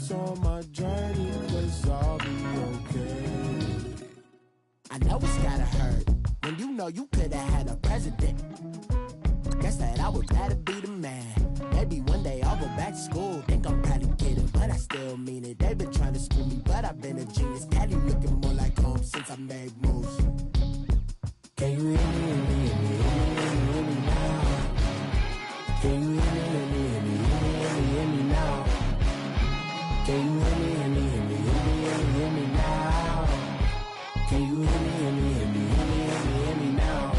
focus on my journey, 'cause I'll be okay. I know it's gotta hurt when you know you could've had a president. Guess that I would rather be the man. Maybe one day I'll go back to school. Think I'm probably kidding, but I still mean it. They've been trying to school me, but I've been a genius. Cali looking more like home since I made moves. Can you hear me, hear me, hear me, hear me now? Can you hear me, hear me, hear me, hear me, hear me, hear me now? Can you hear me, hear me, hear me, hear me, hear me, hear me now? Can you hear me, hear me, hear me, hear me, hear me, hear me now?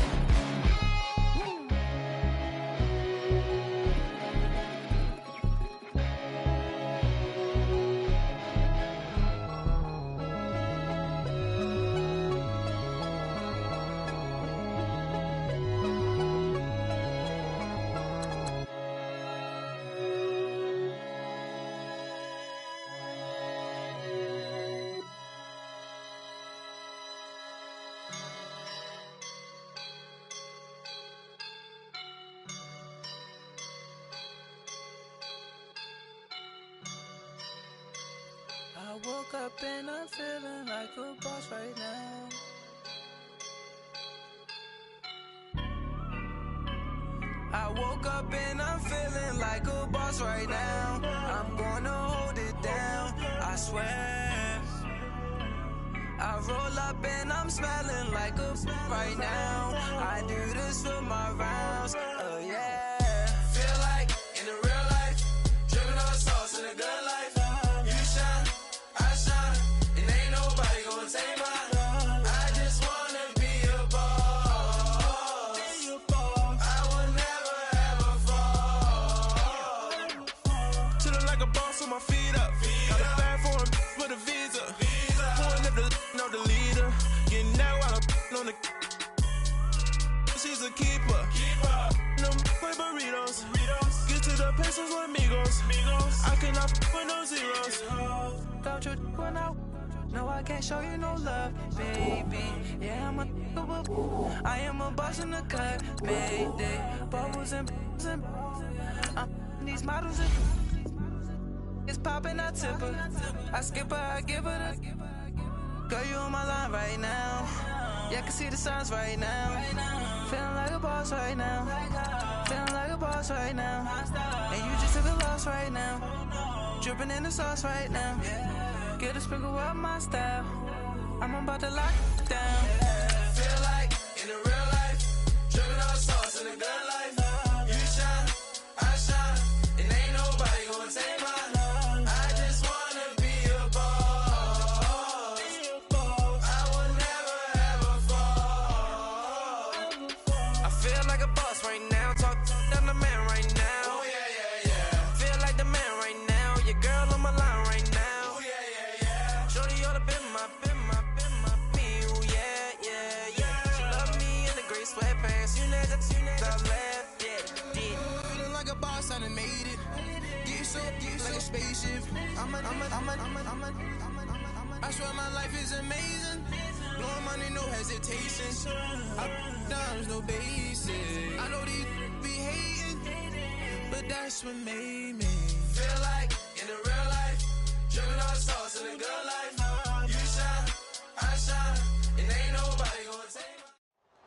I woke up and I'm feeling like a boss right now. I woke up and I'm feeling like a boss right now. I'm gonna hold it down, I swear. I roll up and I'm smelling like a right now. I do this for my rounds, oh yeah. Feel like in the real life, dripping on sauce in a good life. You shine, I shine, and ain't nobody gonna take mine. I just wanna be a boss. I will never ever fall. Chillin' like a boss with my feet up. Got a bag for him with a visa. Pulling up the leader. Getting that while I'm on the. She's a keeper. Them play burritos. Get to the pesos with amigos. I cannot with no zeros. Don't you when no, I can't show you no love, baby. Yeah, I am a boss in the cut, baby. Bubbles and these models and it's popping, I tip her. I skip her, I give her the. Girl, you on my line right now. Yeah, I can see the signs right now. Feeling like a boss right now. Feeling like a boss right now. And you just took a loss right now. Dripping in the sauce right now. Get a sprinkle up my style. I'm about to lock it down. Feel like in the real life, dripping on sauce in a good life. You shine, I shine, and ain't nobody gonna take mine. I just wanna be a boss. I will never ever fall. I feel like a boss right now. Talk to the man right now. Oh yeah, yeah, yeah. Feel like the man right now. Your girl on my line right now. Oh yeah, yeah, yeah. Shorty oughta been my me. Oh yeah, yeah, yeah. She love me in the gray sweatpants. You know I left, yeah. Feeling like a boss, I done made it. Get so like a spaceship. I swear my life is amazing. Blowing money, no hesitation. There's no basic. I know these be hating, but that's what made me feel like in the real life, dripping on sauce in a good life. You shine, I shine, and ain't nobody gonna take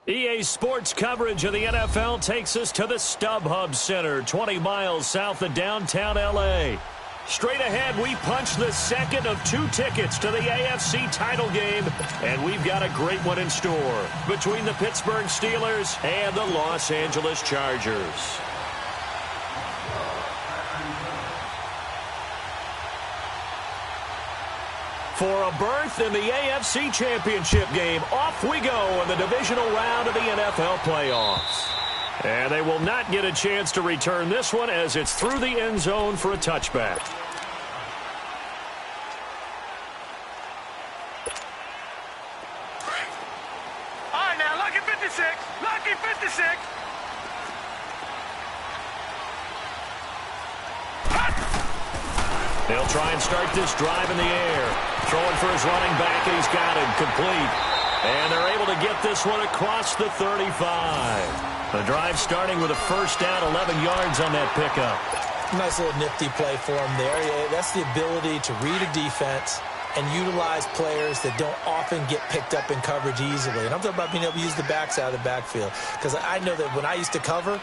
my. EA Sports coverage of the NFL takes us to the StubHub Center, 20 miles south of downtown L.A. Straight ahead, we punch the second of 2 tickets to the AFC title game, and we've got a great one in store between the Pittsburgh Steelers and the Los Angeles Chargers. For a berth in the AFC Championship game, off we go in the divisional round of the NFL playoffs. And they will not get a chance to return this one as it's through the end zone for a touchback. All right, now, lucky 56. Lucky 56. They'll try and start this drive in the air. Throwing for his running back, and he's got him complete. And they're able to get this one across the 35. The drive starting with a first down, 11 yards on that pickup. Nice little nifty play for him there. Yeah, that's the ability to read a defense and utilize players that don't often get picked up in coverage easily. And I'm talking about being able to use the backside of the backfield. Because I know that when I used to cover,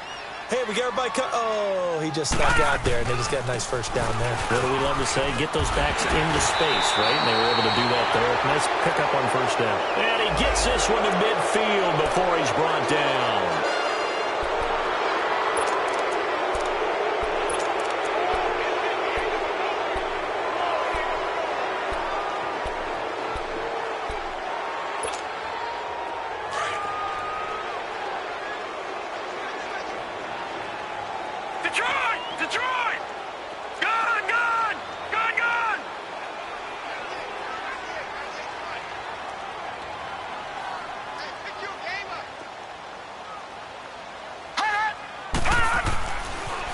hey, we got everybody oh, he just snuck out there, and they just got a nice first down there. What do we love to say? Get those backs into space, right? And they were able to do that there. Nice pickup on first down. And he gets this one to midfield before he's brought down. Detroit! Gone! Gone! Gone! Gone!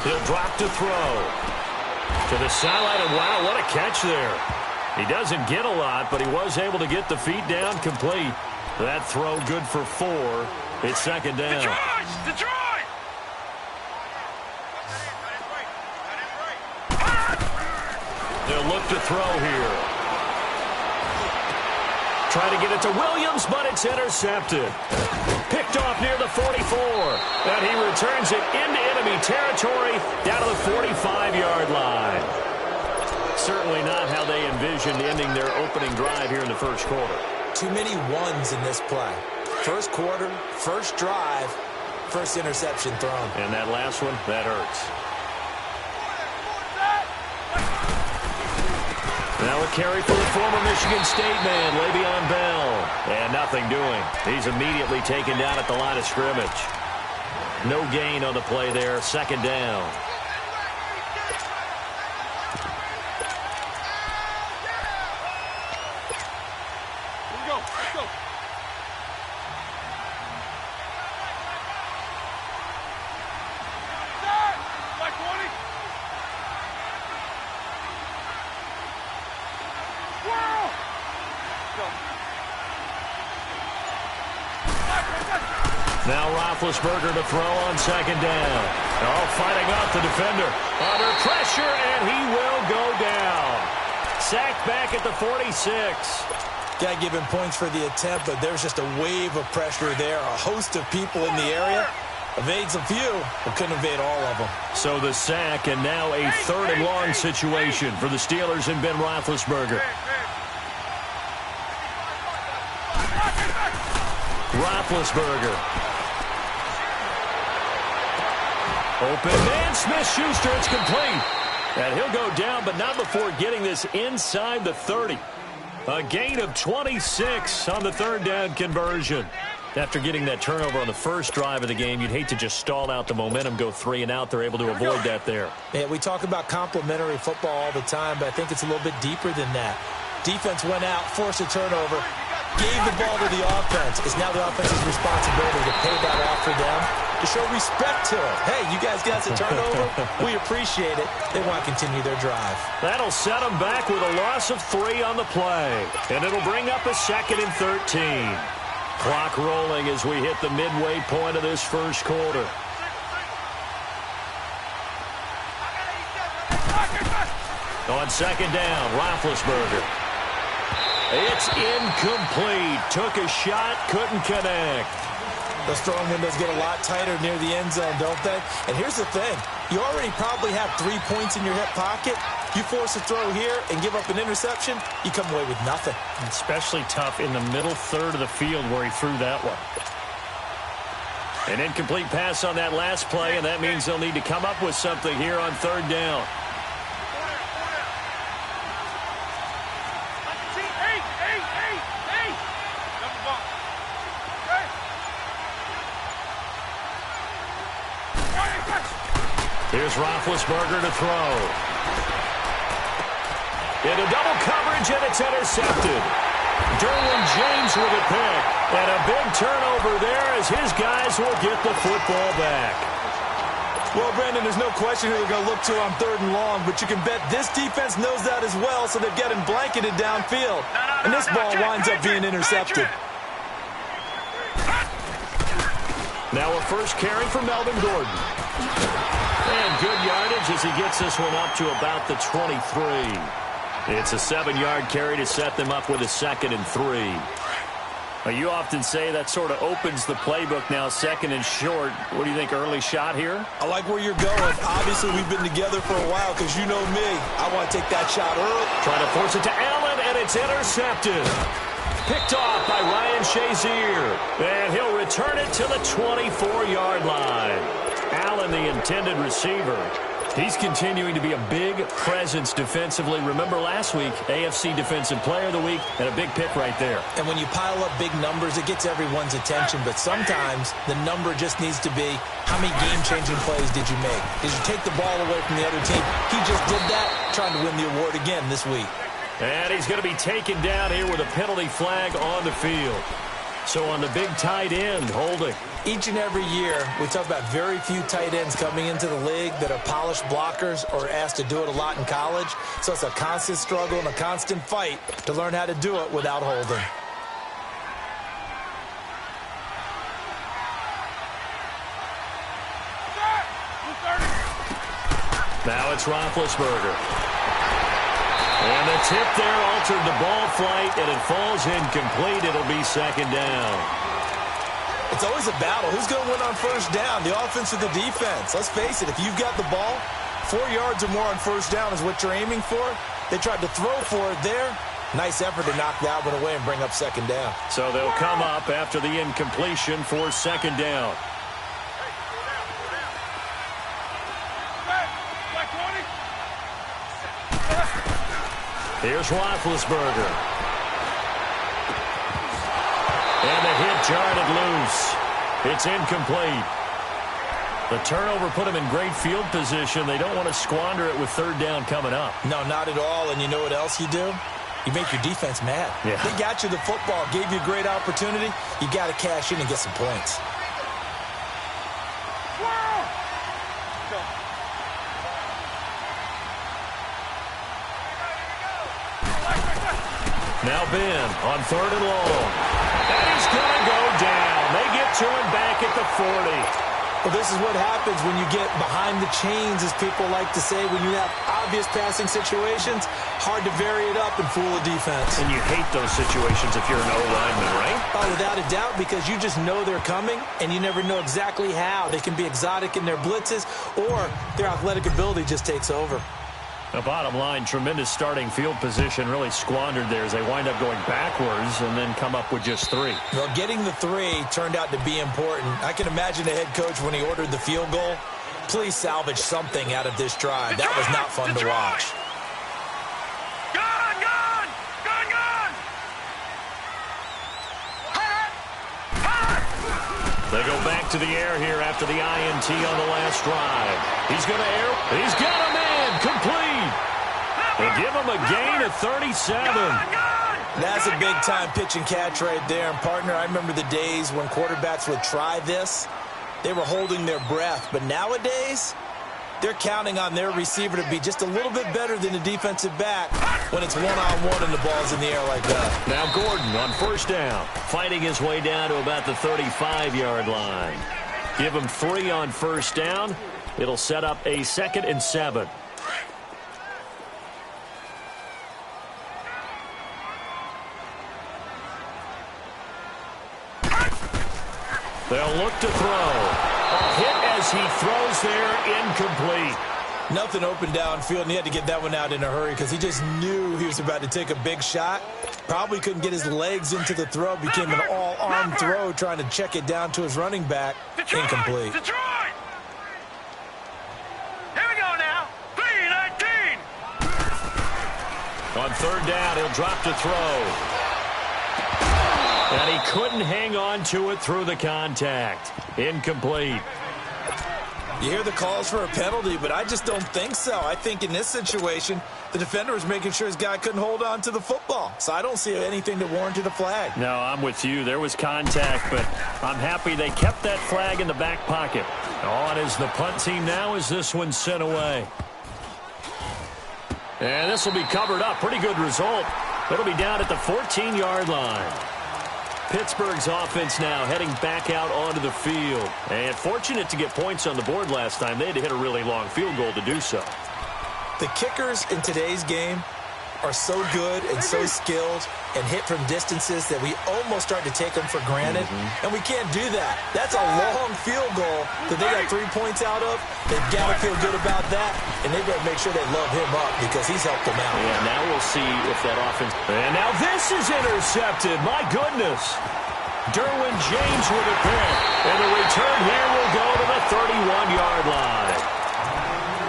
He'll drop to throw. To the sideline, and wow, what a catch there. He doesn't get a lot, but he was able to get the feet down complete. That throw good for 4. It's second down. Detroit! They'll look to throw here. Try to get it to Williams, but it's intercepted. Picked off near the 44. And he returns it into enemy territory down to the 45-yard line. Certainly not how they envisioned ending their opening drive here in the first quarter. Too many ones in this play. First quarter, first drive, first interception thrown. And that last one, that hurts. Now a carry for the former Michigan State man, Le'Veon Bell. And nothing doing. He's immediately taken down at the line of scrimmage. No gain on the play there, second down. Let's go. Like 20. Now Roethlisberger to throw on second down. All fighting off the defender. Under pressure, and he will go down. Sacked back at the 46. Got to give him points for the attempt, but there's just a wave of pressure there. A host of people in the area. Evades a few, but couldn't evade all of them. So the sack, and now a third and long situation for the Steelers and Ben Roethlisberger. Roethlisberger. Open man, Smith-Schuster, it's complete. And he'll go down, but not before getting this inside the 30. A gain of 26 on the third down conversion. After getting that turnover on the first drive of the game, you'd hate to just stall out the momentum, go 3 and out. They're able to avoid that there. Yeah, we talk about complementary football all the time, but I think it's a little bit deeper than that. Defense went out, forced a turnover, gave the ball to the offense. It's now the offense's responsibility to pay that off for them, to show respect to it. Hey, you guys got a turnover. We appreciate it. They want to continue their drive. That'll set them back with a loss of 3 on the play. And it'll bring up a 2nd and 13. Clock rolling as we hit the midway point of this first quarter. On second down, Roethlisberger. It's incomplete. Took a shot, couldn't connect. Those throwing windows get a lot tighter near the end zone, don't they? And here's the thing. You already probably have 3 points in your hip pocket. You force a throw here and give up an interception, you come away with nothing. Especially tough in the middle third of the field where he threw that one. An incomplete pass on that last play, and that means they'll need to come up with something here on third down. Here's Roethlisberger to throw. Into double coverage, and it's intercepted. Derwin James with a pick. And a big turnover there as his guys will get the football back. Well, Brandon, there's no question who they're going to look to on third and long, but you can bet this defense knows that as well, so they've got him blanketed downfield. And this ball winds up being intercepted. Now a first carry for Melvin Gordon. And good yardage as he gets this one up to about the 23. It's a 7-yard carry to set them up with a 2nd and 3. Well, you often say that sort of opens the playbook now, 2nd and short. What do you think, early shot here? I like where you're going. Obviously, we've been together for a while because you know me. I want to take that shot early. Trying to force it to Allen, and it's intercepted. Picked off by Ryan Shazier. And he'll return it to the 24-yard line. Allen, the intended receiver. He's continuing to be a big presence defensively. Remember last week, AFC Defensive Player of the Week, and a big pick right there. And when you pile up big numbers, it gets everyone's attention. But sometimes the number just needs to be, how many game-changing plays did you make? Did you take the ball away from the other team? He just did that, trying to win the award again this week. And he's going to be taken down here with a penalty flag on the field. So on the big tight end, holding. Each and every year, we talk about very few tight ends coming into the league that are polished blockers or asked to do it a lot in college. So it's a constant struggle and a constant fight to learn how to do it without holding. Now it's Roethlisberger. And the tip there altered the ball flight, and it falls incomplete. It'll be 2nd down. It's always a battle. Who's going to win on 1st down, the offense or the defense? Let's face it, if you've got the ball, 4 yards or more on 1st down is what you're aiming for. They tried to throw for it there. Nice effort to knock that one away and bring up 2nd down. So they'll come up after the incompletion for 2nd down. Here's Roethlisberger. And the hit jarred loose. It's incomplete. The turnover put them in great field position. They don't want to squander it with 3rd down coming up. No, not at all. And you know what else you do? You make your defense mad. Yeah. They got you the football, gave you a great opportunity. You got to cash in and get some points. Now Ben on 3rd and long. And he's going to go down. They get to him back at the 40. Well, this is what happens when you get behind the chains, as people like to say. When you have obvious passing situations, hard to vary it up and fool a defense. And you hate those situations if you're an O-lineman, right? Oh, without a doubt, because you just know they're coming, and you never know exactly how. They can be exotic in their blitzes, or their athletic ability just takes over. The bottom line, tremendous starting field position, really squandered there as they wind up going backwards and then come up with just 3. Well, getting the 3 turned out to be important. I can imagine the head coach when he ordered the field goal. Please salvage something out of this drive. That was not fun to watch. They go back to the air here after the INT on the last drive. He's going to air. He's got a man complete. They give him a gain of 37. That's a big-time pitch and catch right there. And, partner, I remember the days when quarterbacks would try this. They were holding their breath. But nowadays, they're counting on their receiver to be just a little bit better than the defensive back when it's one-on-one and the ball's in the air like that. Now Gordon on 1st down, fighting his way down to about the 35-yard line. Give him 3 on 1st down. It'll set up a 2nd and 7. They'll look to throw. A hit as he throws there, incomplete. Nothing open downfield, and he had to get that one out in a hurry because he just knew he was about to take a big shot. Probably couldn't get his legs into the throw. Became an all-arm throw trying to check it down to his running back. Incomplete. Detroit! Here we go now. 3-19. On 3rd down, he'll drop to throw. And he couldn't hang on to it through the contact. Incomplete. You hear the calls for a penalty, but I just don't think so. I think in this situation, the defender was making sure his guy couldn't hold on to the football. So I don't see anything that warranted a flag. No, I'm with you. There was contact, but I'm happy they kept that flag in the back pocket. On is the punt team now as this one's sent away. And this will be covered up. Pretty good result. It'll be down at the 14-yard line. Pittsburgh's offense now heading back out onto the field. And fortunate to get points on the board last time. They had to hit a really long field goal to do so. The kickers in today's game are so good and so skilled and hit from distances that we almost start to take them for granted. And we can't do that. That's a long field goal that they got 3 points out of. They've got to feel good about that, and they better make sure they love him up because he's helped them out. Yeah, now we'll see if that offense... And now this is intercepted. My goodness. Derwin James with a pick. And the return here will go to the 31-yard line.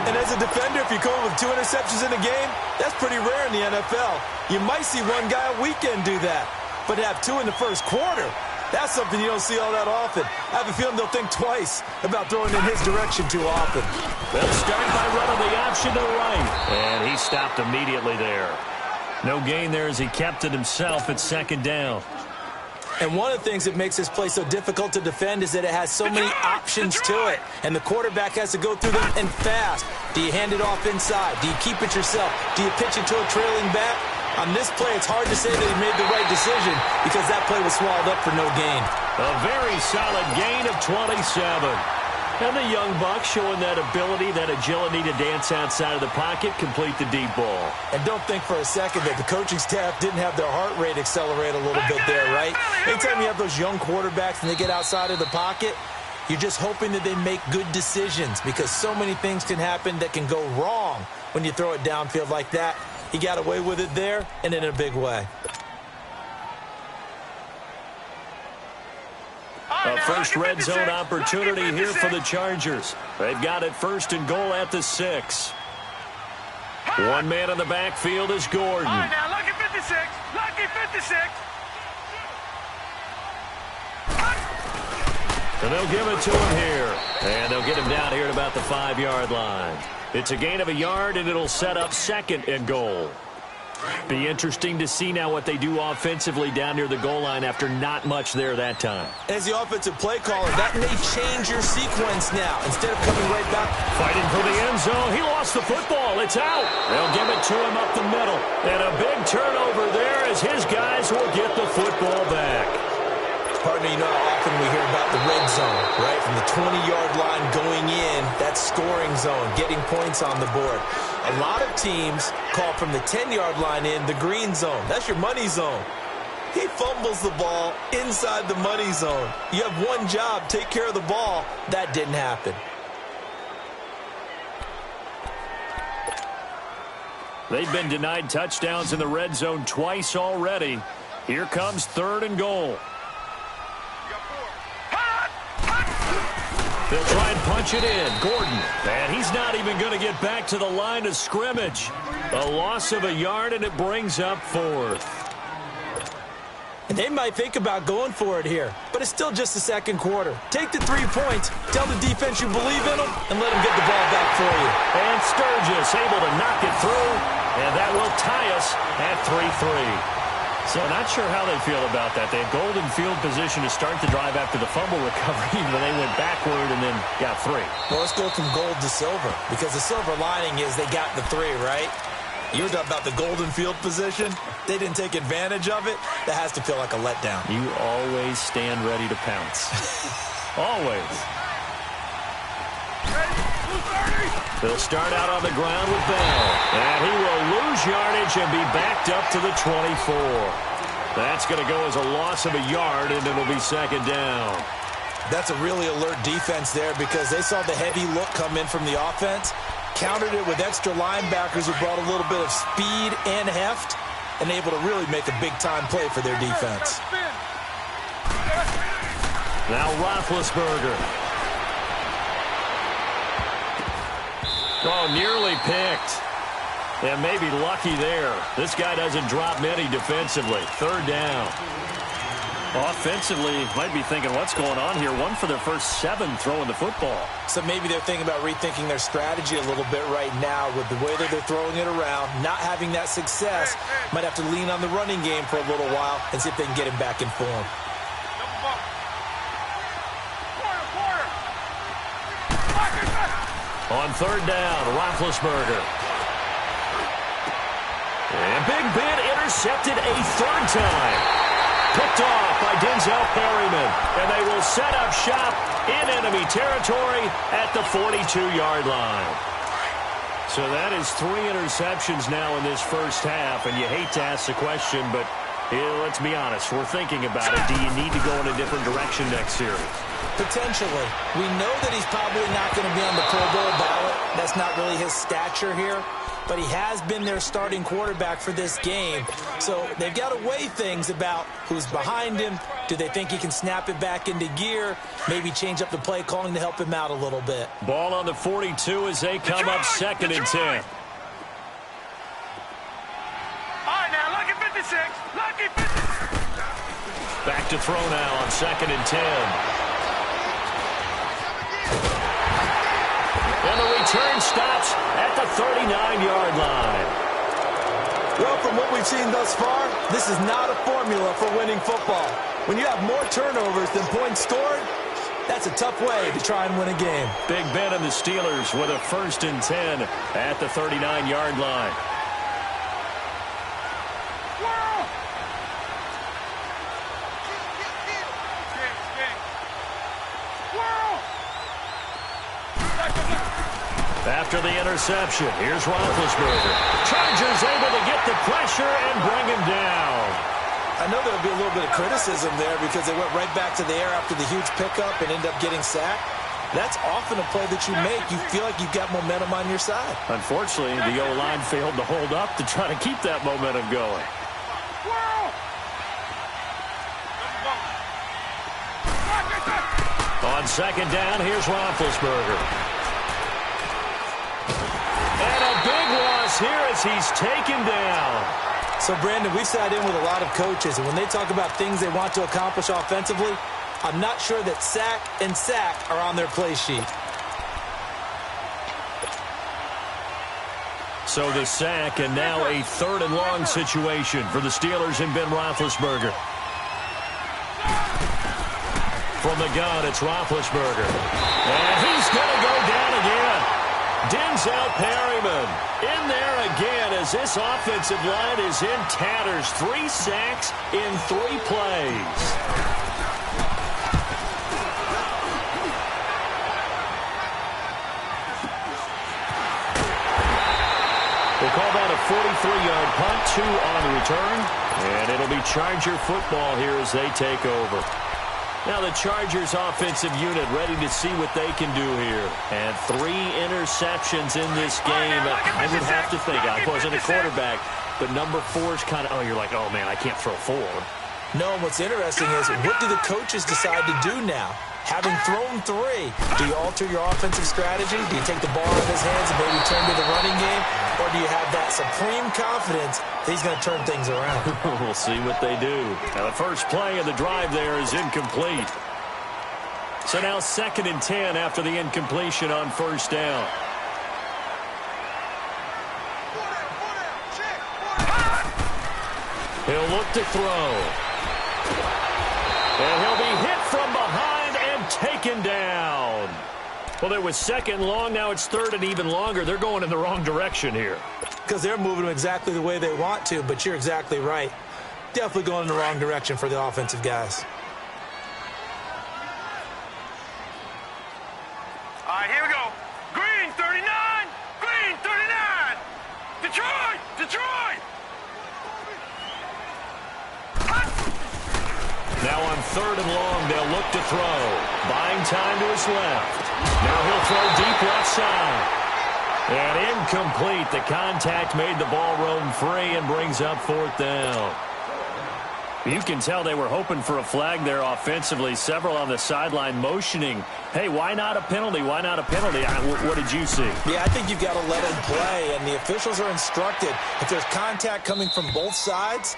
And as a defender, if you come up with 2 interceptions in a game, that's pretty rare in the NFL. You might see one guy a weekend do that, but to have 2 in the first quarter, that's something you don't see all that often. I have a feeling they'll think twice about throwing in his direction too often. They'll start by running the option to the right. And he stopped immediately there. No gain there as he kept it himself at second down. And one of the things that makes this play so difficult to defend is that it has so many options to it. And the quarterback has to go through them and fast. Do you hand it off inside? Do you keep it yourself? Do you pitch it to a trailing back? On this play, it's hard to say that he made the right decision because that play was swallowed up for no gain. A very solid gain of 27. And the young buck showing that ability, that agility to dance outside of the pocket, complete the deep ball. And don't think for a second that the coaching staff didn't have their heart rate accelerate a little bit there, right? Anytime you have those young quarterbacks and they get outside of the pocket, you're just hoping that they make good decisions because so many things can happen that can go wrong when you throw it downfield like that. He got away with it there and in a big way. A first red zone opportunity here for the Chargers. They've got it 1st and goal at the 6. One man in the backfield is Gordon. All right, now, lucky 56. Lucky 56. And they'll give it to him here. And they'll get him down here at about the 5-yard line. It's a gain of a yard, and it'll set up 2nd and goal. Be interesting to see now what they do offensively down near the goal line after not much there that time. As the offensive play caller, that may change your sequence now. Instead of coming right back. Fighting for the end zone. He lost the football. It's out. They'll give it to him up the middle. And a big turnover there as his guys will get the football back. Partner, you know how often we hear about the red zone, right? From the 20-yard line going in, that scoring zone, getting points on the board. A lot of teams call from the 10-yard line in the green zone. That's your money zone. He fumbles the ball inside the money zone. You have one job, take care of the ball. That didn't happen. They've been denied touchdowns in the red zone twice already. Here comes 3rd and goal. They'll try and punch it in. Gordon. And he's not even going to get back to the line of scrimmage. A loss of a yard, and it brings up 4th. And they might think about going for it here, but it's still just the second quarter. Take the 3 points, tell the defense you believe in them, and let them get the ball back for you. And Sturgis able to knock it through, and that will tie us at 3-3. So not sure how they feel about that. They had golden field position to start the drive after the fumble recovery, but they went backward and then got 3. Well, let's go from gold to silver, because the silver lining is they got the 3, right? You were talking about the golden field position. They didn't take advantage of it. That has to feel like a letdown. You always stand ready to pounce. Always. They'll start out on the ground with Bell. And he will lose yardage and be backed up to the 24. That's going to go as a loss of a yard, and it'll be 2nd down. That's a really alert defense there because they saw the heavy look come in from the offense, countered it with extra linebackers who brought a little bit of speed and heft, and able to really make a big-time play for their defense. Now Roethlisberger. Oh, nearly picked. And maybe lucky there. This guy doesn't drop many defensively. 3rd down. Offensively, might be thinking, what's going on here? 1 for their first 7 throwing the football. So maybe they're thinking about rethinking their strategy a little bit right now with the way that they're throwing it around, not having that success. Might have to lean on the running game for a little while and see if they can get him back in form. On 3rd down, Roethlisberger. And Big Ben intercepted a 3rd time. Picked off by Denzel Perryman. And they will set up shop in enemy territory at the 42-yard line. So that is 3 interceptions now in this first half. And you hate to ask the question, but let's be honest. We're thinking about it. Do you need to go in a different direction next series? Potentially. We know that he's probably not going to be on the Pro Bowl ballot. That's not really his stature here. But he has been their starting quarterback for this game. So they've got to weigh things about who's behind him. Do they think he can snap it back into gear? Maybe change up the play calling to help him out a little bit. Ball on the 42 as they come up 2nd and 10. All right, now, lucky 56. Lucky 56. Back to throw now on 2nd and 10. And the return stops at the 39-yard line. Well, from what we've seen thus far, this is not a formula for winning football. When you have more turnovers than points scored, that's a tough way to try and win a game. Big Ben and the Steelers with a 1st and 10 at the 39-yard line. After the interception, here's Roethlisberger. Chargers able to get the pressure and bring him down. I know there'll be a little bit of criticism there because they went right back to the air after the huge pickup and end up getting sacked. That's often a play that you make. You feel like you've got momentum on your side. Unfortunately, the O-line failed to hold up to try to keep that momentum going. On 2nd down, here's Roethlisberger. And a big loss here as he's taken down. So, Brandon, we've sat in with a lot of coaches, and when they talk about things they want to accomplish offensively, I'm not sure that sack and sack are on their play sheet. So the sack, and now a 3rd and long situation for the Steelers and Ben Roethlisberger. From the gun, it's Roethlisberger. And he's going to go down again. Denzel Perryman in there again as this offensive line is in tatters. 3 sacks in 3 plays. We'll call that a 43-yard punt, 2 on the return. And it'll be Charger football here as they take over. Now the Chargers offensive unit ready to see what they can do here. And 3 interceptions in this game. I would have to think, I wasn't a quarterback, but number 4 is kind of, you're like, oh man, I can't throw 4. No, what's interesting is what do the coaches decide to do now? Having thrown 3, do you alter your offensive strategy? Do you take the ball out of his hands and maybe turn to the running game? Or do you have that supreme confidence that he's going to turn things around? We'll see what they do. Now the first play of the drive there is incomplete. So now 2nd and 10 after the incompletion on 1st down. He'll look to throw. And he'll be hit from behind and taken down. Well, it was 2nd long. Now it's 3rd and even longer. They're going in the wrong direction here. Because they're moving them exactly the way they want to, but you're exactly right. Definitely going in the wrong direction for the offensive guys. All right, here we go. Green 39. Green 39. Detroit. Detroit. Now on 3rd and long, they'll look to throw. Buying time to his left. Now he'll throw deep left side. And incomplete. The contact made the ball roam free and brings up 4th down. You can tell they were hoping for a flag there offensively. Several on the sideline motioning, hey, why not a penalty? Why not a penalty? What did you see? Yeah, I think you've got to let him play, and the officials are instructed. If there's contact coming from both sides,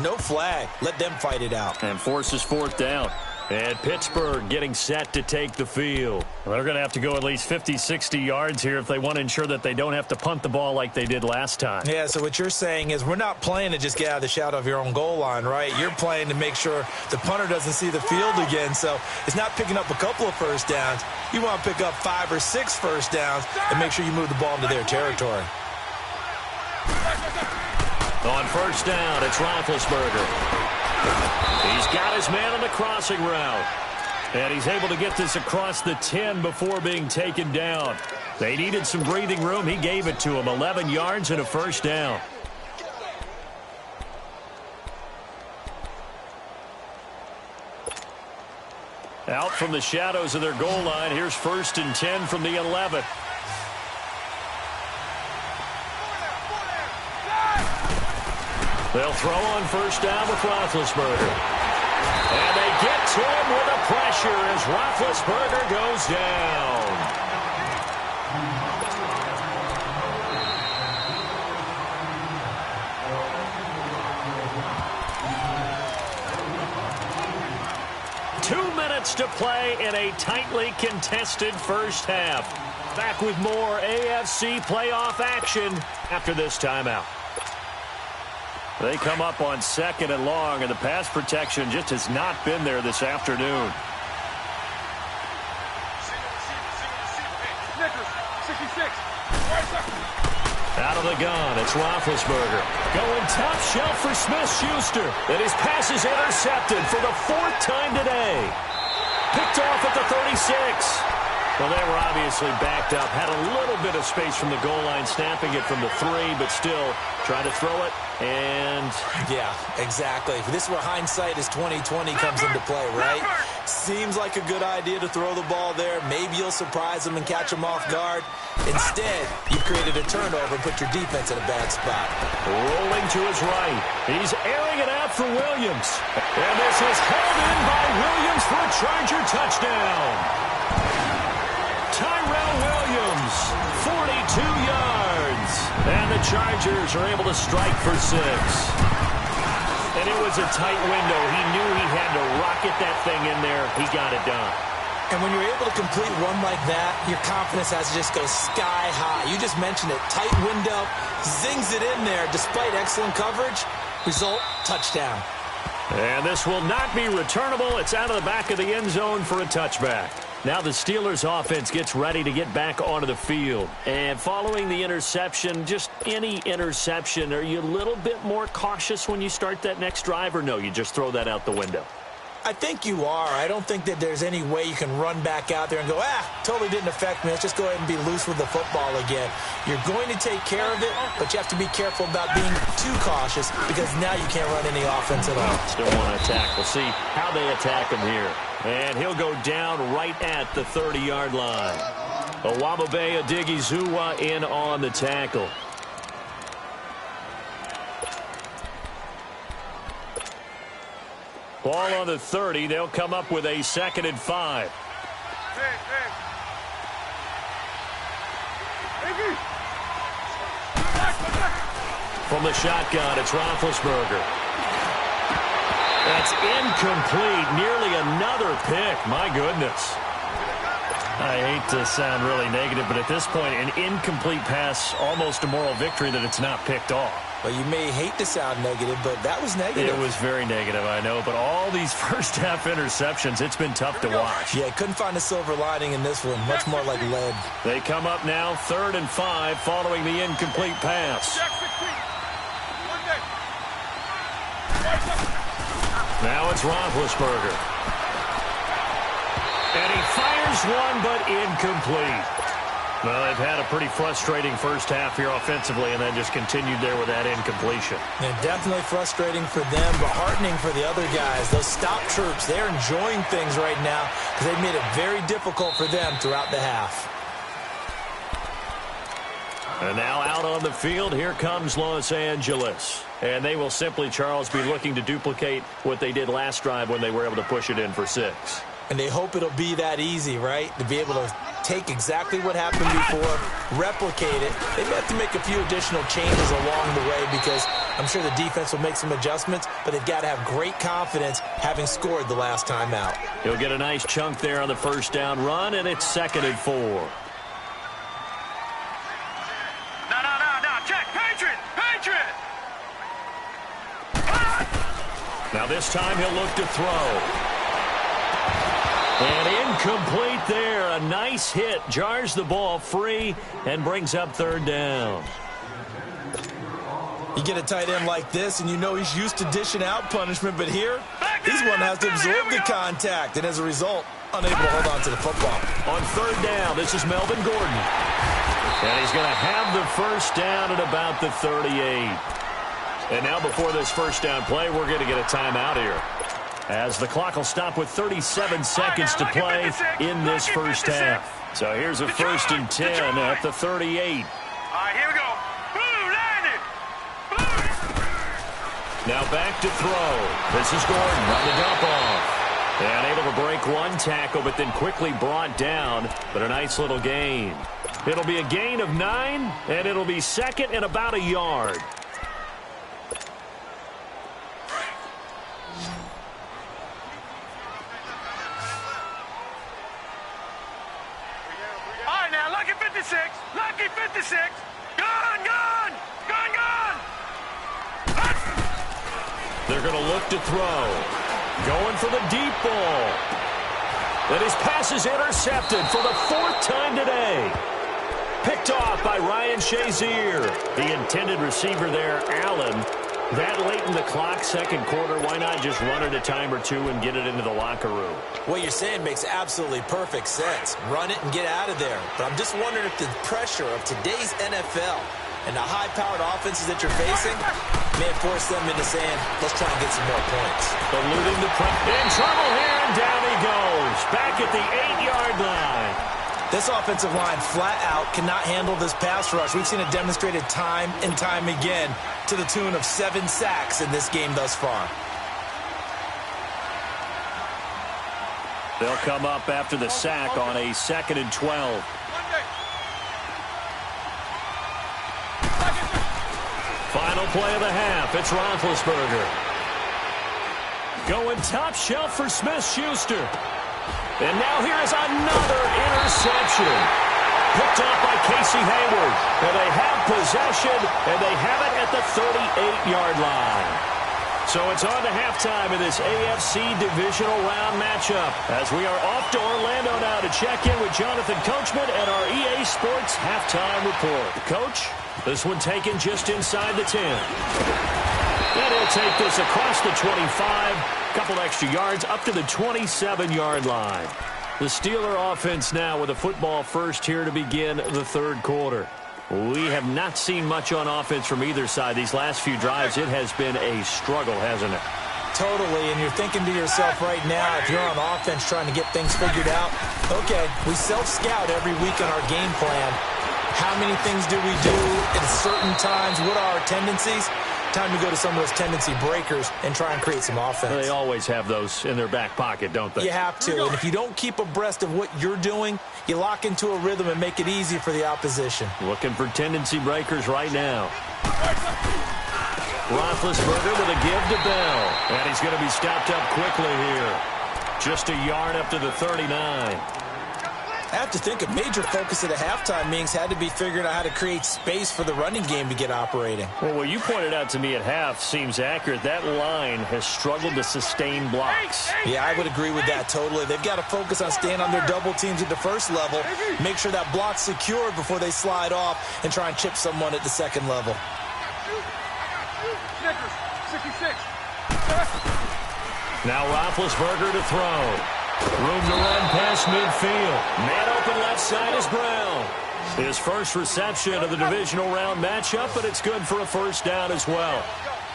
no flag. Let them fight it out. And forces 4th down. And Pittsburgh getting set to take the field. Well, they're going to have to go at least 50, 60 yards here if they want to ensure that they don't have to punt the ball like they did last time. Yeah, so what you're saying is we're not playing to just get out of the shadow of your own goal line, right? You're playing to make sure the punter doesn't see the field again. So it's not picking up a couple of first downs. You want to pick up 5 or 6 first downs and make sure you move the ball into their territory. On 1st down, it's Roethlisberger. He's got his man on the crossing route. And he's able to get this across the 10 before being taken down. They needed some breathing room. He gave it to him. 11 yards and a first down. Out from the shadows of their goal line. Here's 1st and 10 from the 11. They'll throw on first down with Roethlisberger. And they get to him with the pressure as Roethlisberger goes down. To play in a tightly contested first half. Back with more AFC playoff action after this timeout. They come up on 2nd and long, and the pass protection just has not been there this afternoon. Out of the gun, it's Roethlisberger. Going top shelf for Smith-Schuster. And his pass is intercepted for the 4th time today. Picked off at the 36. Well, they were obviously backed up. Had a little bit of space from the goal line, snapping it from the 3, but still trying to throw it. And yeah, exactly. This is where hindsight is 20/20 comes into play, right? Seems like a good idea to throw the ball there. Maybe you'll surprise them and catch them off guard. Instead, you created a turnover and put your defense in a bad spot. Rolling to his right. He's airing it out for Williams. And this is held in by Williams for a Charger touchdown. Tyrell Williams, 42 yards. And the Chargers are able to strike for 6. And it was a tight window. He knew he had to rocket that thing in there. He got it done. And when you're able to complete one like that, your confidence has to just go sky high. You just mentioned it. Tight window, zings it in there despite excellent coverage. Result, touchdown. And this will not be returnable. It's out of the back of the end zone for a touchback. Now the Steelers offense gets ready to get back onto the field. And following the interception, just any interception, are you a little bit more cautious when you start that next drive, or no, you just throw that out the window? I think you are. I don't think that there's any way you can run back out there and go, totally didn't affect me. Let's just go ahead and be loose with the football again. You're going to take care of it, but you have to be careful about being too cautious because now you can't run any offense at all. Still want to attack. We'll see how they attack him here. And he'll go down right at the 30-yard line. Owabebe Odighizuwa in on the tackle. Ball on the 30. They'll come up with a 2nd and 5. From the shotgun, it's Roethlisberger. That's incomplete. Nearly another pick. My goodness. I hate to sound really negative, but at this point, an incomplete pass, almost a moral victory that it's not picked off. Well, you may hate to sound negative, but that was negative. It was very negative, I know. But all these first-half interceptions, it's been tough to watch. Yeah, couldn't find a silver lining in this one. Much more like lead. They come up now, 3rd and 5, following the incomplete pass. Now it's Roethlisberger. And he fires one, but incomplete. Well, they've had a pretty frustrating first half here offensively and then just continued there with that incompletion. Yeah, definitely frustrating for them, but heartening for the other guys. Those stop troops, they're enjoying things right now because they've made it very difficult for them throughout the half. And now out on the field, here comes Los Angeles. And they will simply, Charles, be looking to duplicate what they did last drive when they were able to push it in for 6. And they hope it'll be that easy, right? To be able to take exactly what happened before, replicate it. They may have to make a few additional changes along the way because I'm sure the defense will make some adjustments, but they've got to have great confidence having scored the last time out. He'll get a nice chunk there on the first down run, and it's 2nd and 4. No, check, Patriot! Now this time he'll look to throw. And incomplete there. A nice hit. Jars the ball free and brings up 3rd down. You get a tight end like this, and you know he's used to dishing out punishment, but here, he's one that has to absorb the contact, and as a result, unable to hold on to the football. On third down, this is Melvin Gordon. And he's going to have the first down at about the 38. And now before this first down play, we're going to get a timeout here, as the clock will stop with 37 seconds to play in this first half. So here's a 1st and 10 at the 38. All right, here we go. Blue, landed. Now back to throw. This is Gordon on the dump off. And able to break one tackle, but then quickly brought down. But a nice little gain. It'll be a gain of 9, and it'll be second and about a yard. All right, now, lucky 56. Lucky 56. Gun, gun. Gun, gun. They're going to look to throw. Going for the deep ball. And his pass is intercepted for the 4th time today. Picked off by Ryan Shazier. The intended receiver there, Allen. That late in the clock, second quarter, why not just run it a time or two and get it into the locker room? What you're saying makes absolutely perfect sense. Run it and get out of there. But I'm just wondering if the pressure of today's NFL and the high-powered offenses that you're facing may force them into saying, let's try and get some more points. Eluding the pressure. In trouble here, and down he goes. Back at the 8-yard line. This offensive line flat out cannot handle this pass rush. We've seen it demonstrated time and time again to the tune of 7 sacks in this game thus far. They'll come up after the sack on a 2nd and 12. Final play of the half. It's Roethlisberger. Going top shelf for Smith-Schuster. And now here is another interception. Picked up by Casey Hayward. And they have possession, and they have it at the 38-yard line. So it's on to halftime of this AFC divisional round matchup, as we are off to Orlando now to check in with Jonathan Coachman and our EA Sports halftime report. Coach, this one taken just inside the 10. And he'll take this across the 25, couple extra yards up to the 27-yard line. The Steeler offense now with a football first here to begin the third quarter. We have not seen much on offense from either side. These last few drives, it has been a struggle, hasn't it? Totally, and you're thinking to yourself right now, if you're on offense trying to get things figured out, okay, we self-scout every week on our game plan. How many things do we do at certain times? What are our tendencies? Time to go to some of those tendency breakers and try and create some offense. They always have those in their back pocket, don't they? You have to, and if you don't keep abreast of what you're doing, you lock into a rhythm and make it easy for the opposition. Looking for tendency breakers right now. Roethlisberger with a give to Bell. And he's going to be stopped up quickly here. Just a yard up to the 39. I have to think a major focus of the halftime meetings had to be figuring out how to create space for the running game to get operating. Well, what you pointed out to me at half seems accurate. That line has struggled to sustain blocks. Yeah, I would agree with that totally. They've got to focus on staying on their double teams at the first level, make sure that block's secured before they slide off and try and chip someone at the second level. 66. Now Roethlisberger to throw. Room to run past midfield. Man open left side is Brown. His first reception of the divisional round matchup, but it's good for a first down as well.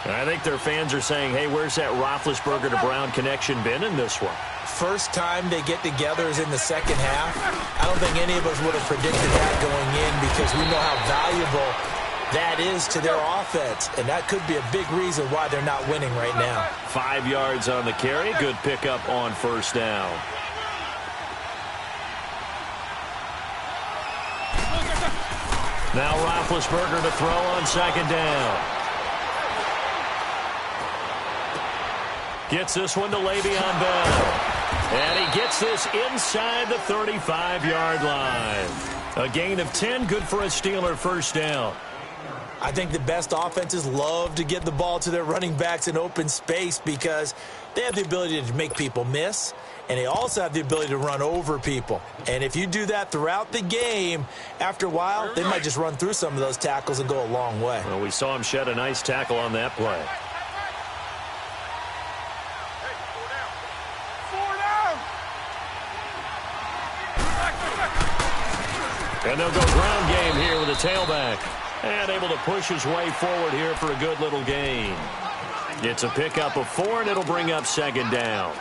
And I think their fans are saying, hey, where's that Roethlisberger to Brown connection been in this one? First time they get together is in the second half. I don't think any of us would have predicted that going in because we know how valuable that is to their offense, and that could be a big reason why they're not winning right now. 5 yards on the carry. Good pickup on first down. Now Roethlisberger to throw on second down. Gets this one to Le'Veon Bell. And he gets this inside the 35-yard line. A gain of 10, good for a Steeler first down. I think the best offenses love to get the ball to their running backs in open space because they have the ability to make people miss, and they also have the ability to run over people. And if you do that throughout the game, after a while, they might just run through some of those tackles and go a long way. Well, we saw him shed a nice tackle on that play. And they'll go ground game here with a tailback. And able to push his way forward here for a good little gain. It's a pickup of 4, and it'll bring up second down.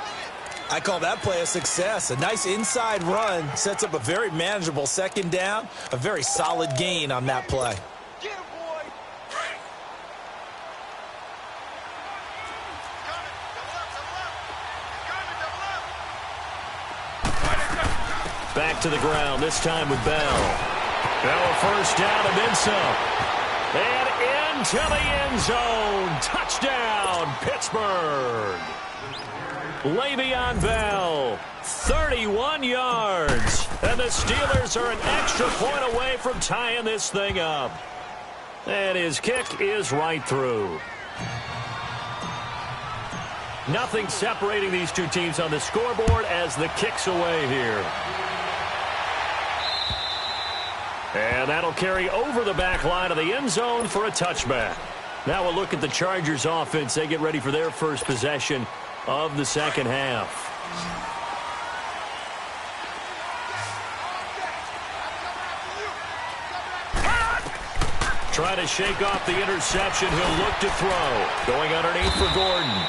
I call that play a success. A nice inside run sets up a very manageable second down. A very solid gain on that play. Get him, boy. Back to the ground, this time with Bell. Bell a first down and then some. And into the end zone. Touchdown, Pittsburgh. Le'Veon Bell, 31 yards. And the Steelers are an extra point away from tying this thing up. And his kick is right through. Nothing separating these two teams on the scoreboard as the kick's away here. And that'll carry over the back line of the end zone for a touchback. Now we'll look at the Chargers offense. They get ready for their first possession of the second half. Try to shake off the interception. He'll look to throw. Going underneath for Gordon.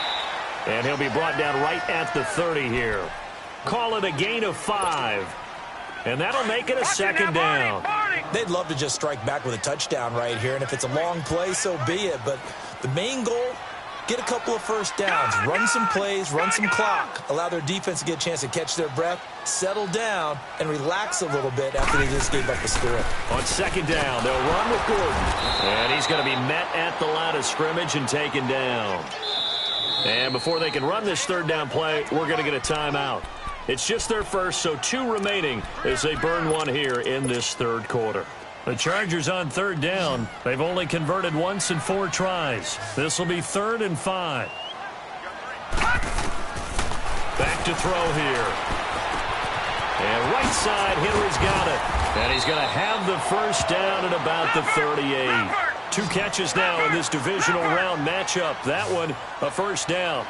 And he'll be brought down right at the 30 here. Call it a gain of 5. And that'll make it a second down. They'd love to just strike back with a touchdown right here, and if it's a long play, so be it. But the main goal, get a couple of first downs, run some plays, run some clock, allow their defense to get a chance to catch their breath, settle down, and relax a little bit after they just gave up a score. On second down, they'll run with Gordon. And he's going to be met at the line of scrimmage and taken down. And before they can run this third down play, we're going to get a timeout. It's just their first, so 2 remaining as they burn one here in this third quarter. The Chargers on third down. They've only converted once in 4 tries. This will be 3rd and 5. Back to throw here. And right side, Henry's got it. And he's going to have the first down at about the 38. 2 catches now in this divisional round matchup. That one, a first down.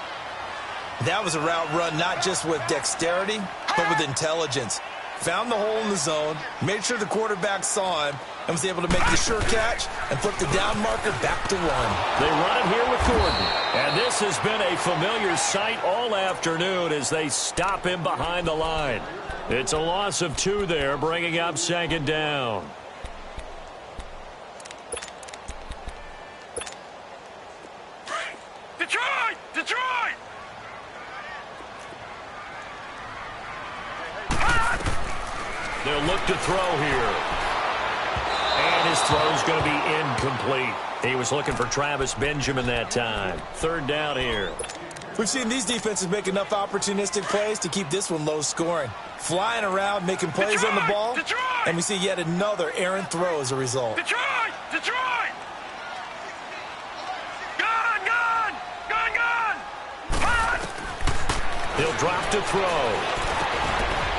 That was a route run not just with dexterity, but with intelligence. Found the hole in the zone, made sure the quarterback saw him, and was able to make the sure catch and flip the down marker back to 1. They run it here with Gordon. And this has been a familiar sight all afternoon as they stop him behind the line. It's a loss of 2 there, bringing up second down. Detroit! Detroit! They'll look to throw here. And his throw's going to be incomplete. He was looking for Travis Benjamin that time. 3rd down here. We've seen these defenses make enough opportunistic plays to keep this one low scoring. Flying around, making plays on the ball. And we see yet another errant throw as a result. Detroit! Detroit! Gun! Gun! Gun! Gun! He'll drop to throw.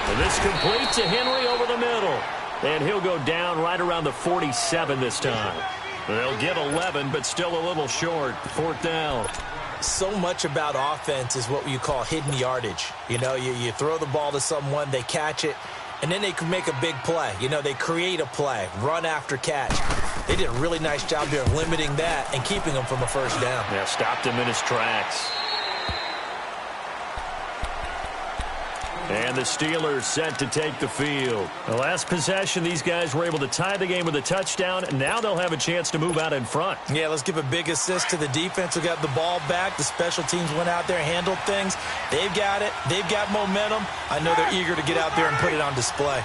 And this complete to Henry over the middle. And he'll go down right around the 47 this time. They'll get 11, but still a little short. 4th down. So much about offense is what you call hidden yardage. You know, you throw the ball to someone, they catch it, and then they can make a big play. You know, they create a play, run after catch. They did a really nice job here of limiting that and keeping him from a first down. Yeah, stopped him in his tracks. And the Steelers set to take the field. The last possession, these guys were able to tie the game with a touchdown, and now they'll have a chance to move out in front. Yeah, let's give a big assist to the defense who got the ball back. The special teams went out there, handled things. They've got it. They've got momentum. I know they're eager to get out there and put it on display.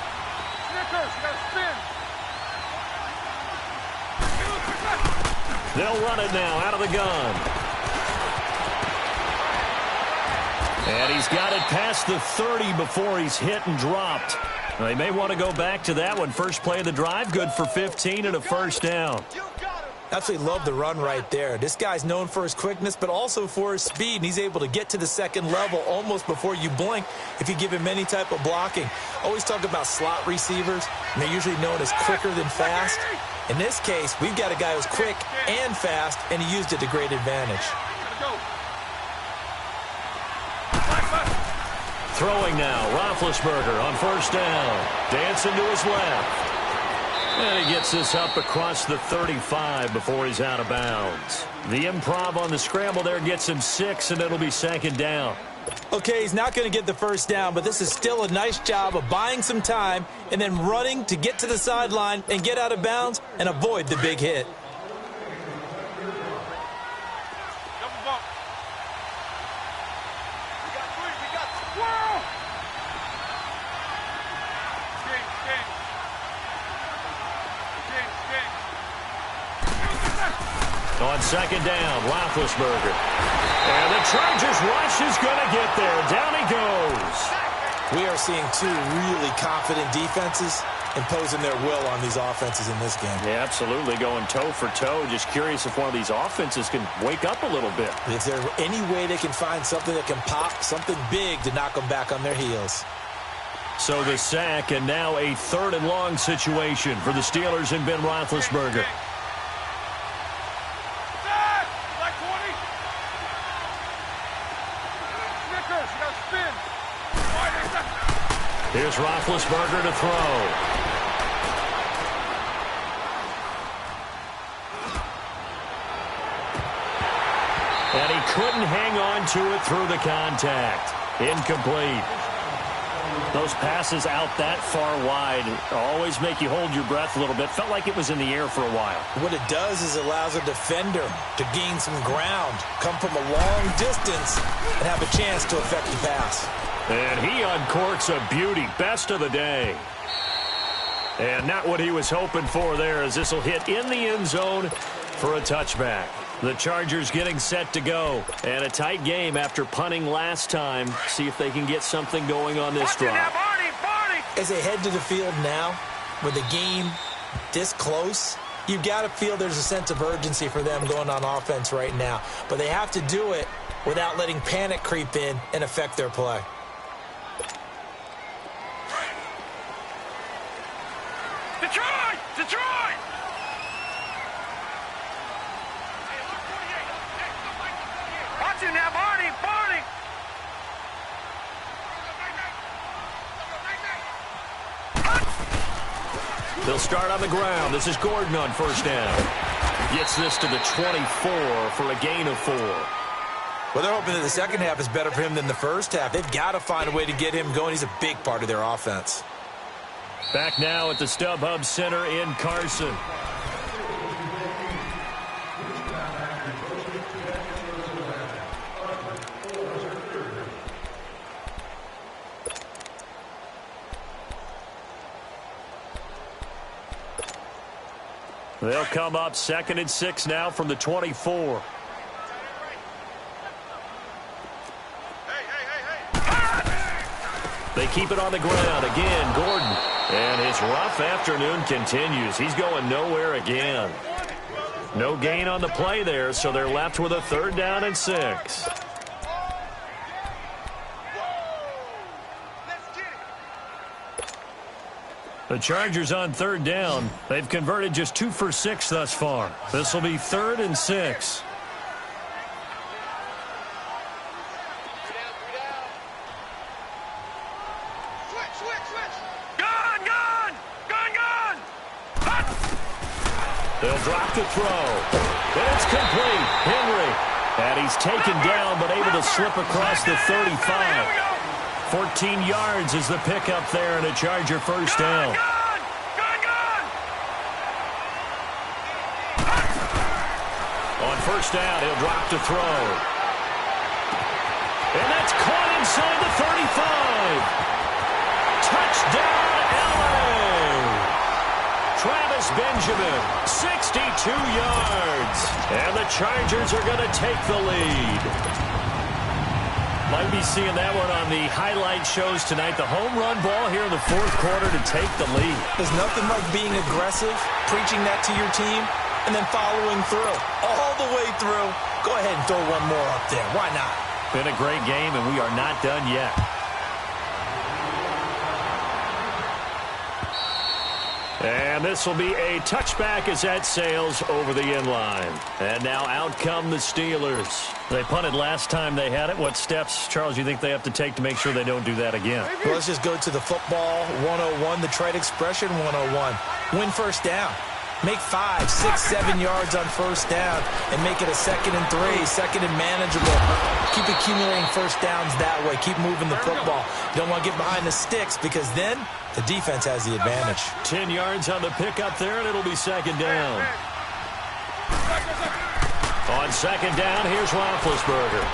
They'll run it now out of the gun. And he's got it past the 30 before he's hit and dropped. They may want to go back to that one. First play of the drive, good for 15 and a first down. Absolutely love the run right there. This guy's known for his quickness, but also for his speed, and he's able to get to the second level almost before you blink if you give him any type of blocking. Always talk about slot receivers, and they're usually known as quicker than fast. In this case, we've got a guy who's quick and fast, and he used it to great advantage. Throwing now, Roethlisberger on first down. Dancing to his left. And he gets this up across the 35 before he's out of bounds. The improv on the scramble there gets him 6, and it'll be second down. Okay, he's not going to get the first down, but this is still a nice job of buying some time and then running to get to the sideline and get out of bounds and avoid the big hit. On second down, Roethlisberger. And the Chargers rush is going to get there. Down he goes. We are seeing two really confident defenses imposing their will on these offenses in this game. Yeah, absolutely, going toe for toe. Just curious if one of these offenses can wake up a little bit. Is there any way they can find something that can pop, something big to knock them back on their heels? So the sack, and now a 3rd and long situation for the Steelers and Ben Roethlisberger. Here's Roethlisberger to throw. And he couldn't hang on to it through the contact. Incomplete. Those passes out that far wide always make you hold your breath a little bit. Felt like it was in the air for a while. What it does is allows a defender to gain some ground, come from a long distance, and have a chance to affect the pass. And he uncorks a beauty. Best of the day. And not what he was hoping for there, as this will hit in the end zone for a touchback. The Chargers getting set to go. And a tight game after punting last time. See if they can get something going on this drive. As they head to the field now, with the game this close, you've got to feel there's a sense of urgency for them going on offense right now. But they have to do it without letting panic creep in and affect their play. Detroit! Detroit! Watch him now, Barney! Barney! They'll start on the ground. This is Gordon on first down. Gets this to the 24 for a gain of 4. Well, they're hoping that the second half is better for him than the first half. They've got to find a way to get him going. He's a big part of their offense. Back now at the StubHub Center in Carson. They'll come up 2nd and 6 now from the 24. They keep it on the ground. Again, Gordon. And his rough afternoon continues. He's going nowhere again. No gain on the play there, so they're left with a 3rd down and 6. The Chargers on 3rd down. They've converted just 2 for 6 thus far. This will be 3rd and 6. They'll drop to throw. And it's complete. Henry. And he's taken down, but able to slip across the 35. 14 yards is the pickup there, and a Charger first down. On first down, he'll drop to throw. And that's caught inside the 35. Touchdown, LA. Travis Benjamin, 62 yards. And the Chargers are going to take the lead. Might be seeing that one on the highlight shows tonight. The home run ball here in the 4th quarter to take the lead. There's nothing like being aggressive, preaching that to your team, and then following through. All the way through. Go ahead and throw one more up there. Why not? Been a great game, and we are not done yet. And this will be a touchback as that sails over the end line. And now out come the Steelers. They punted last time they had it. What steps, Charles, you think they have to take to make sure they don't do that again? Well, let's just go to the football 101, the trade expression 101. Win first down. Make 5, 6, 7 yards on first down and make it a 2nd and 3, 2nd and manageable. Keep accumulating first downs that way. Keep moving the football. You don't want to get behind the sticks because then the defense has the advantage. 10 yards on the pickup there, and it'll be 2nd down. On 2nd down, here's Roethlisberger.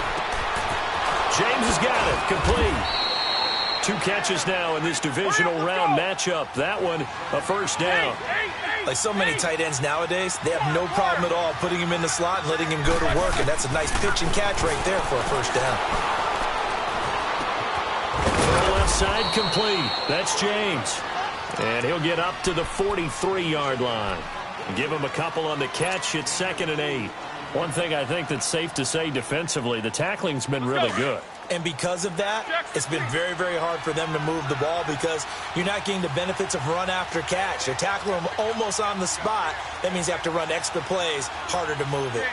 James has got it. Complete. 2 catches now in this divisional round matchup. That one, a first down. Like so many tight ends nowadays, they have no problem at all putting him in the slot and letting him go to work, and that's a nice pitch and catch right there for a first down. The left side complete. That's James. And he'll get up to the 43-yard line. Give him a couple on the catch. It's 2nd and 8. One thing I think that's safe to say defensively, the tackling's been really good. And because of that, it's been very, very hard for them to move the ball because you're not getting the benefits of run after catch. They're tackling them almost on the spot. That means you have to run extra plays, harder to move it.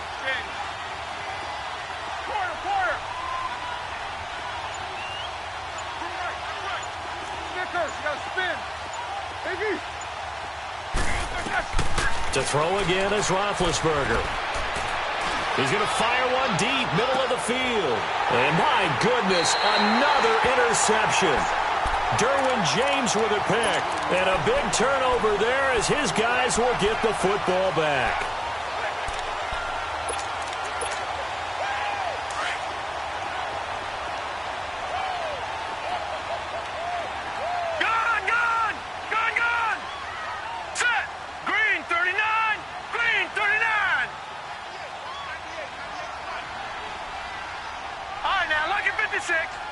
To throw again is Roethlisberger. He's going to fire one deep, middle of the field. And my goodness, another interception. Derwin James with a pick. And a big turnover there as his guys will get the football back.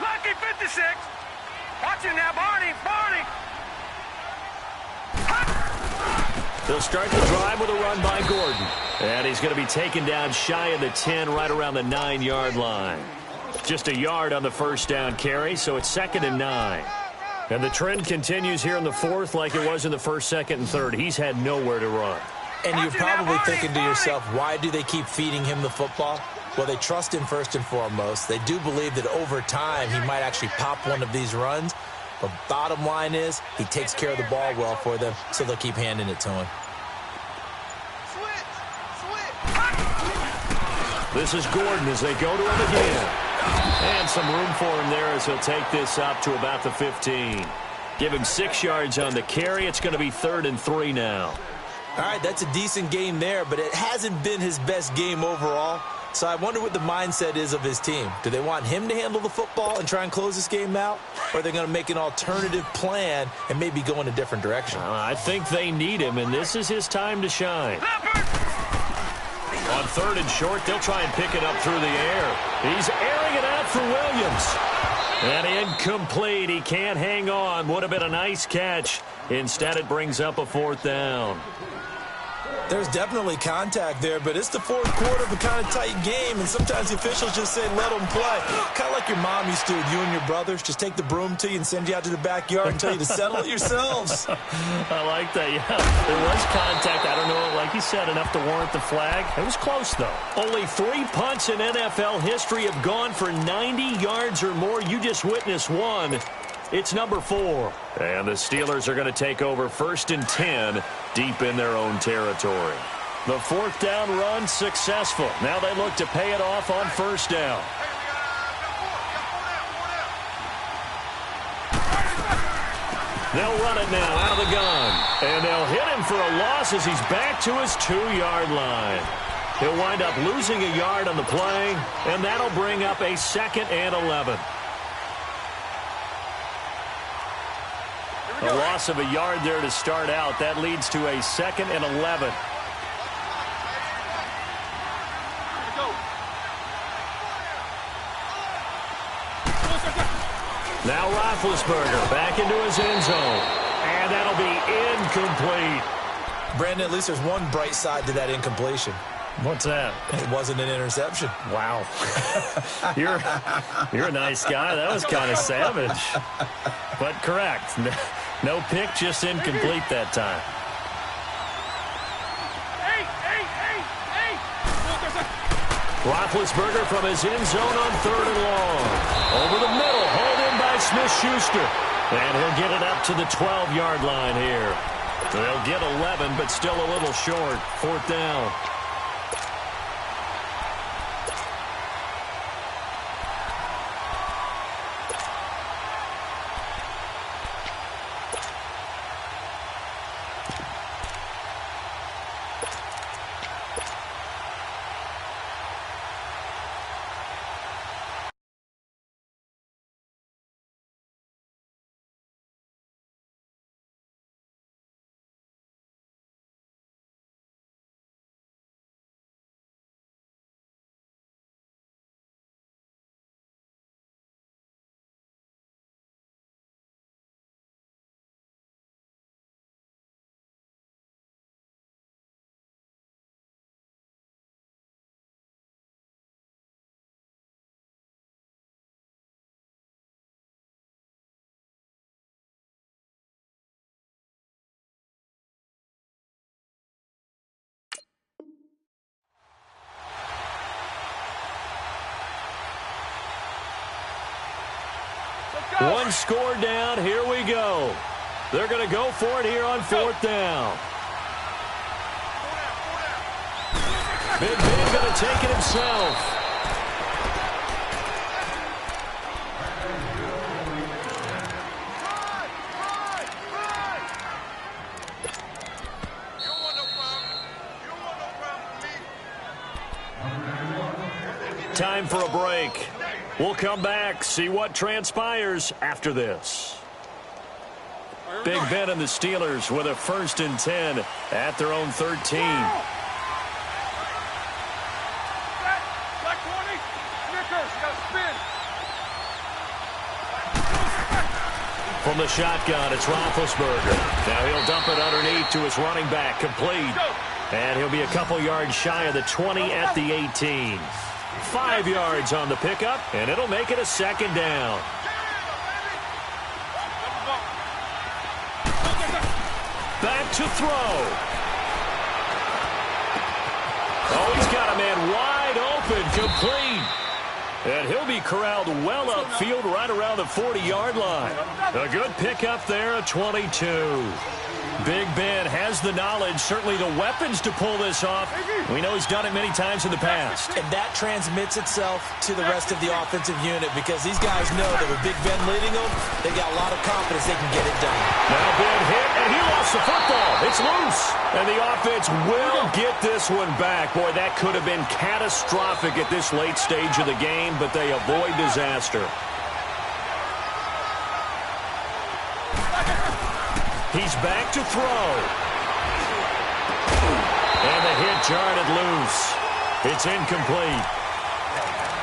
Lucky 56. Watch him now, Barney. They'll start the drive with a run by Gordon. And he's going to be taken down shy of the 10, right around the 9-yard line. Just a yard on the first down carry, so it's 2nd and 9. And the trend continues here in the 4th like it was in the 1st, 2nd, and 3rd. He's had nowhere to run. And you're probably thinking to yourself, why do they keep feeding him the football? Well, they trust him first and foremost. They do believe that over time he might actually pop one of these runs. But bottom line is he takes care of the ball well for them, so they'll keep handing it to him. This is Gordon as they go to him again. And some room for him there as he'll take this up to about the 15. Give him 6 yards on the carry. It's going to be 3rd and 3 now. All right, that's a decent game there, but it hasn't been his best game overall. So I wonder what the mindset is of his team. Do they want him to handle the football and try and close this game out? Or are they going to make an alternative plan and maybe go in a different direction? I think they need him, and this is his time to shine. On 3rd and short, they'll try and pick it up through the air. He's airing it out for Williams. And incomplete. He can't hang on. Would have been a nice catch. Instead, it brings up a 4th down. There's definitely contact there, but it's the 4th quarter of a kind of tight game, and sometimes the officials just say, let them play. Kind of like your mom used to with you and your brothers. Just take the broom to you and send you out to the backyard and tell you to settle it yourselves. I like that, yeah. There was contact. I don't know, like you said, enough to warrant the flag. It was close, though. Only 3 punts in NFL history have gone for 90 yards or more. You just witnessed one. It's number 4. And the Steelers are going to take over 1st and 10 deep in their own territory. The 4th down run successful. Now they look to pay it off on 1st down. They'll run it now out of the gun. And they'll hit him for a loss as he's back to his 2-yard line. He'll wind up losing a yard on the play, and that'll bring up a 2nd and 11. A loss of a yard there to start out. That leads to a 2nd and 11. Now Roethlisberger back into his end zone. And that'll be incomplete. Brandon, at least there's one bright side to that incompletion. What's that? It wasn't an interception. Wow. You're a nice guy. That was kind of savage. But correct. No pick, just incomplete that time. Roethlisberger from his end zone on 3rd and long. Over the middle, hauled in by Smith-Schuster. And he'll get it up to the 12-yard line here. They'll get 11, but still a little short. 4th down. One score down. Here we go. They're going to go for it here on 4th down. Big Ben going to take it himself. Time for a break. We'll come back, see what transpires after this. Big Ben and the Steelers with a 1st and 10 at their own 13. From the shotgun, it's Roethlisberger. Now he'll dump it underneath to his running back, complete. And he'll be a couple yards shy of the 20 at the 18. 5 yards on the pickup, and it'll make it a 2nd down. Back to throw. Oh, he's got a man wide open, complete. And he'll be corralled well upfield right around the 40-yard line. A good pickup there at 22. Big Ben has the knowledge, certainly the weapons to pull this off. We know he's done it many times in the past. And that transmits itself to the rest of the offensive unit because these guys know that with Big Ben leading them, they got a lot of confidence they can get it done. Now Ben hit, and he lost the football. It's loose. And the offense will get this one back. Boy, that could have been catastrophic at this late stage of the game, but they avoid disaster. He's back to throw. And the hit jarred it loose. It's incomplete.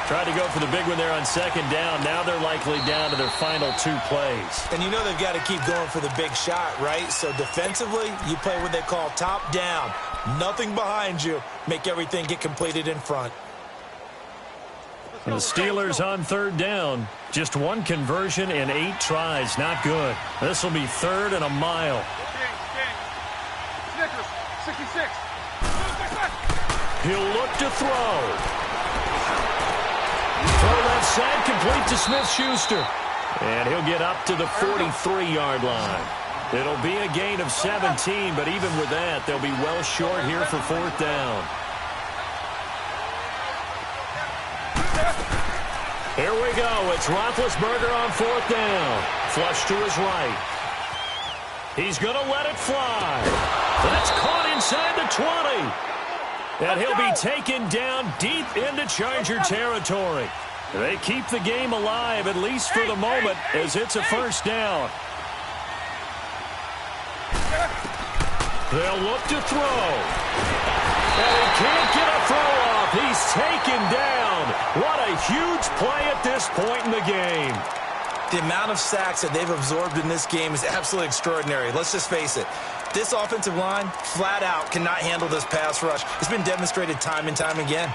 Tried to go for the big one there on 2nd down. Now they're likely down to their final 2 plays. And you know they've got to keep going for the big shot, right? So defensively, you play what they call top down. Nothing behind you. Make everything get completed in front. And the Steelers on 3rd down. Just 1 conversion in 8 tries. Not good. This will be 3rd and a mile. Snickers, 66. He'll look to throw. Throw left side, complete to Smith-Schuster. And he'll get up to the 43-yard line. It'll be a gain of 17, but even with that, they'll be well short here for 4th down. Here we go. It's Roethlisberger on 4th down. Flush to his right. He's going to let it fly. That's caught inside the 20. And he'll be taken down deep into Charger territory. They keep the game alive, at least for the moment, as it's a 1st down. They'll look to throw. And he can't get a throw off. He's taken down. What a huge play at this point in the game. The amount of sacks that they've absorbed in this game is absolutely extraordinary. Let's just face it. This offensive line, flat out, cannot handle this pass rush. It's been demonstrated time and time again.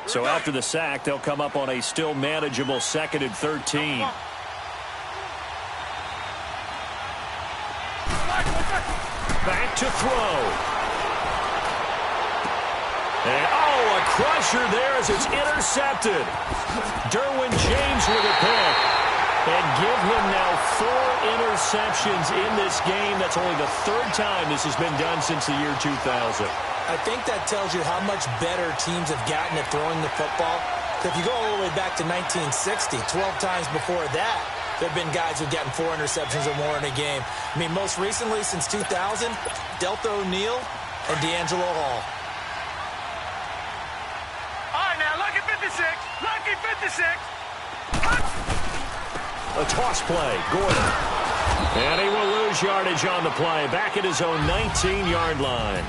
So after the sack, they'll come up on a still manageable 2nd and 13. Back to throw. And, a crusher there as it's intercepted. Derwin James with a pick. And give him now 4 interceptions in this game. That's only the 3rd time this has been done since the year 2000. I think that tells you how much better teams have gotten at throwing the football. If you go all the way back to 1960, 12 times before that, there have been guys who've gotten 4 interceptions or more in a game. I mean, most recently, since 2000, Delta O'Neal and D'Angelo Hall. All right, now, lucky 56. Lucky 56. A toss play, Gordon. And he will lose yardage on the play. Back at his own 19-yard line.